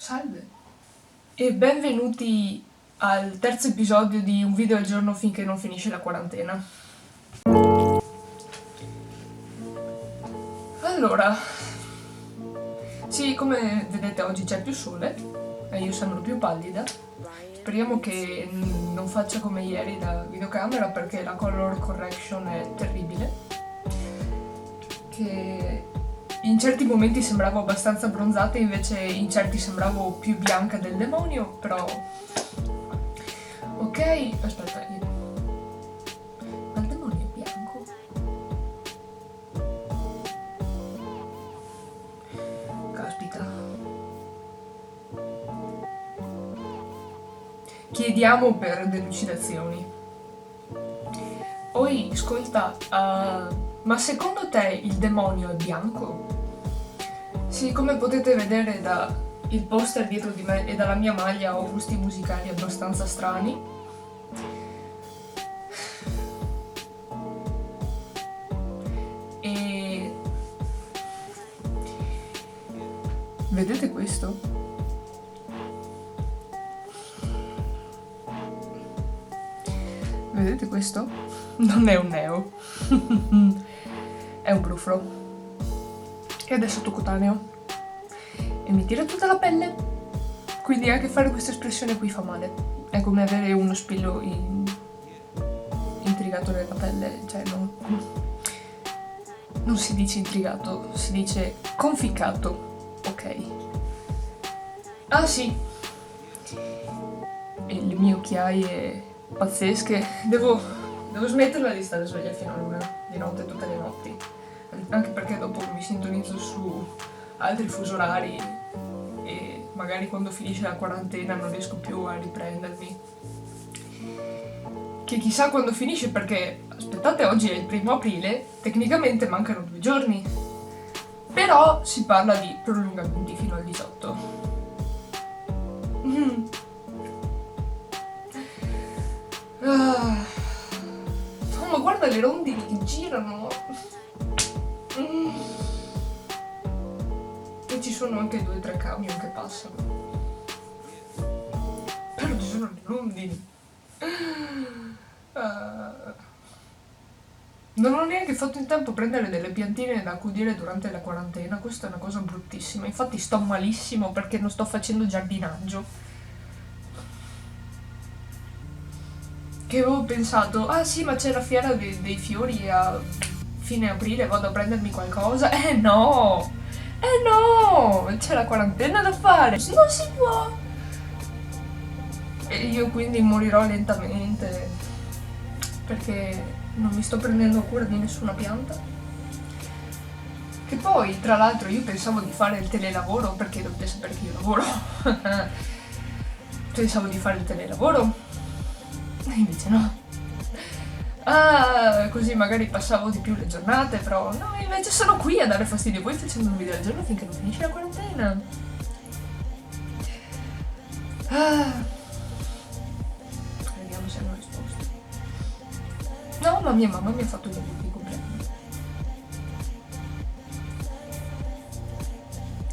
Salve e benvenuti al terzo episodio di Un video al giorno finché non finisce la quarantena. Allora, sì, come vedete oggi c'è più sole e io sembro più pallida. Speriamo che non faccia come ieri da videocamera perché la color correction è terribile. Che in certi momenti sembravo abbastanza abbronzata, invece in certi sembravo più bianca del demonio, però... Ok, aspetta, ma il demonio è bianco? Caspita. Chiediamo per delucidazioni. Oi, ascolta, ma secondo te il demonio è bianco? Sì, come potete vedere dal poster dietro di me e dalla mia maglia ho gusti musicali abbastanza strani. E... vedete questo? Vedete questo? Non è un neo. È un brufolo. Ed è sottocutaneo. E mi tira tutta la pelle. Quindi anche fare questa espressione qui fa male. È come avere uno spillo intrigato nella pelle. Cioè non si dice intrigato, si dice conficcato. Ok. Ah sì. E le mie occhiaie pazzesche. Devo smetterla di stare sveglia fino a luna di notte tutte le notti. Anche perché dopo mi sintonizzo su altri fusi orari e magari quando finisce la quarantena non riesco più a riprendermi. Che chissà quando finisce, perché aspettate, oggi è il 1° aprile, tecnicamente mancano 2 giorni. Però si parla di prolungamenti fino al 18. Oh, ma guarda le rondini che girano. E ci sono anche 2 o 3 camion che passano. Però ci sono le rondini. Non ho neanche fatto in tempo a prendere delle piantine da accudire durante la quarantena. Questa è una cosa bruttissima. Infatti sto malissimo perché non sto facendo giardinaggio. Che avevo pensato, ah sì, ma c'è la fiera dei fiori a fine aprile, vado a prendermi qualcosa. No! No! C'è la quarantena da fare! Non si può! E io quindi morirò lentamente perché non mi sto prendendo cura di nessuna pianta. Che poi, tra l'altro, io pensavo di fare il telelavoro, perché dovete sapere che io lavoro. Pensavo di fare il telelavoro. E invece no. Ah, così magari passavo di più le giornate, però no, invece sono qui a dare fastidio a voi facendo un video al giorno finché non finisce la quarantena. Vediamo se hanno risposto. No, ma mia mamma mi ha fatto gli auguri di compleanno.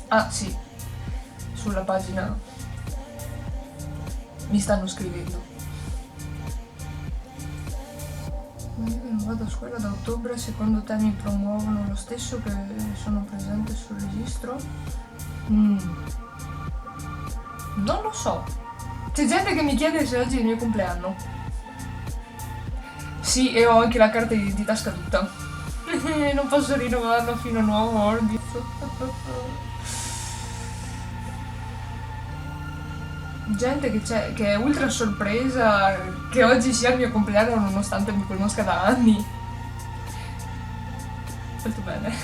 Ah, sì. Sulla pagina mi stanno scrivendo. Io non vado a scuola da ottobre, secondo te mi promuovono lo stesso che sono presente sul registro? Non lo so. C'è gente che mi chiede se oggi è il mio compleanno. Sì, e ho anche la carta di identità scaduta. Non posso rinnovarlo fino a nuovo ordine. Gente che è ultra sorpresa che oggi sia il mio compleanno nonostante mi conosca da anni. Molto bene.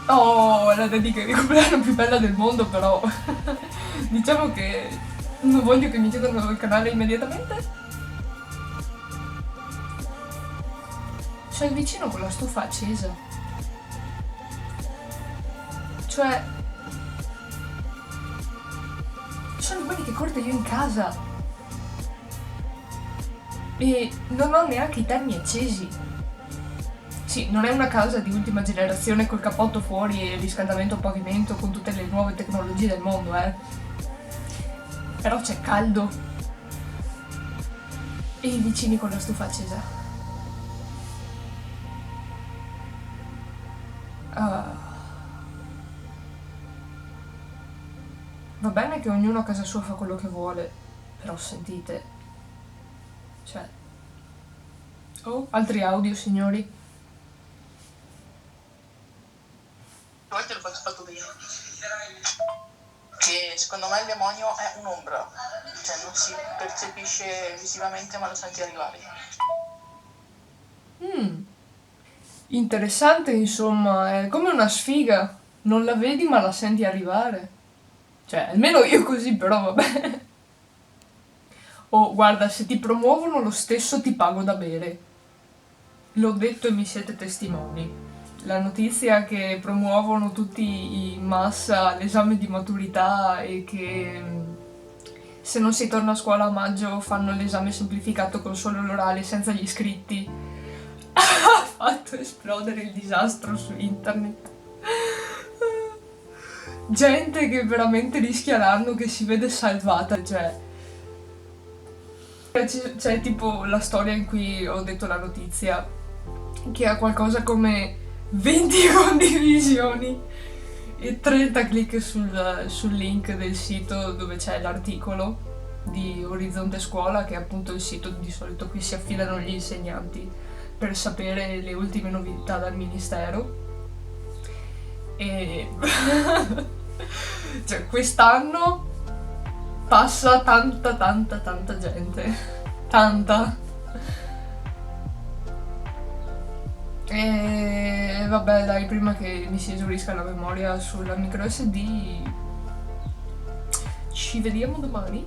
Oh, la dedica di compleanno più bella del mondo, però diciamo che non voglio che mi chiedano il canale immediatamente. C'è il vicino con la stufa accesa. Cioè... sono quelli che corto io in casa e non ho neanche i termi accesi. Sì, non è una casa di ultima generazione col cappotto fuori e riscaldamento a pavimento con tutte le nuove tecnologie del mondo, eh. Però c'è caldo. E i vicini con la stufa accesa. Ah. Va bene che ognuno a casa sua fa quello che vuole, però sentite. Cioè. Oh, altri audio, signori. Volte l'ho fatto bene. Che secondo me il demonio è un'ombra, cioè non si percepisce visivamente ma lo senti arrivare. Interessante, insomma, è come una sfiga. Non la vedi ma la senti arrivare. Cioè, almeno io così, però vabbè. Oh, guarda, se ti promuovono lo stesso ti pago da bere. L'ho detto e mi siete testimoni. La notizia che promuovono tutti in massa l'esame di maturità e che se non si torna a scuola a maggio fanno l'esame semplificato con solo l'orale senza gli iscritti ha fatto esplodere il disastro su internet. Gente che veramente rischia l'anno che si vede salvata, cioè c'è tipo la storia in cui ho detto la notizia che ha qualcosa come 20 condivisioni e 30 click sul link del sito dove c'è l'articolo di Orizzonte Scuola, che è appunto il sito di solito cui si affidano gli insegnanti per sapere le ultime novità dal ministero. E cioè quest'anno passa tanta gente, tanta. E vabbè dai, prima che mi si esaurisca la memoria sulla micro SD, ci vediamo domani.